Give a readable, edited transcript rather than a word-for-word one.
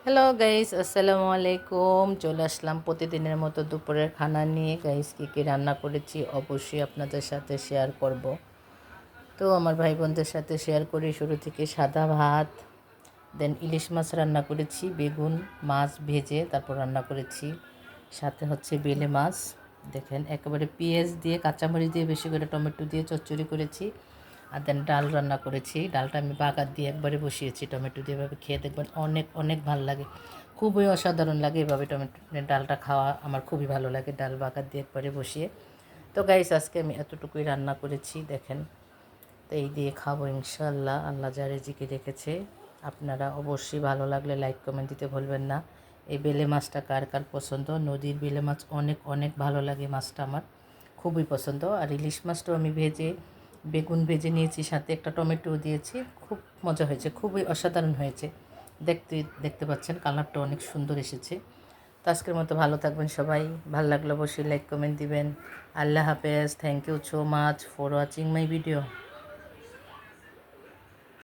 Hello guys, আসসালামু আলাইকুম। চলে আসলাম প্রতিদিনের মতো দুপুরের খানা নিয়ে। গাইস, কী রান্না করেছি অবশ্যই আপনাদের সাথে শেয়ার করব। তো আমার ভাই বোনদের সাথে শেয়ার করি। শুরু থেকে সাদা ভাত, দেন ইলিশ মাছ রান্না করেছি, বেগুন মাছ ভেজে তারপর রান্না করেছি, সাথে হচ্ছে বেলে মাছ। দেখেন একেবারে পেঁয়াজ দিয়ে কাঁচামরিচ দিয়ে বেশি করে টমেটো দিয়ে চচ্চড়ি করেছি। আর দেন ডাল রান্না করেছি। ডালটা আমি বাগার দিয়ে একবারে বসিয়েছি, টমেটো দিয়ে। এভাবে খেয়ে দেখবেন, অনেক অনেক ভালো লাগে, খুবই অসাধারণ লাগে। এভাবে টমেটো ডালটা খাওয়া আমার খুবই ভালো লাগে, ডাল বাগার দিয়ে একবারে বসিয়ে। তো গাইস, আজকে আমি এতটুকুই রান্না করেছি দেখেন। তো এই দিয়ে খাবো ইনশাল্লাহ, আল্লাহ যা রেজিকে রেখেছে। আপনারা অবশ্যই ভালো লাগলে লাইক কমেন্ট দিতে ভুলবেন না। এই বেলে মাছটা কার কার পছন্দ? নদীর বেলে মাছ অনেক অনেক ভালো লাগে, মাছটা আমার খুবই পছন্দ। আর ইলিশ মাছটাও আমি ভেজে, বেগুন ভেজে নিয়েছি, সাথে একটা টমেটো দিয়েছি। খুব মজা হয়েছে, খুবই অসাধারণ হয়েছে। দেখতে দেখতে পাচ্ছেন কালারটা অনেক সুন্দর এসেছে। তো আজকের মতো ভালো থাকবেন সবাই। ভালো লাগলে অবশ্যই লাইক কমেন্ট দিবেন। আল্লাহ হাফেজ। Thank you so much for watching my video.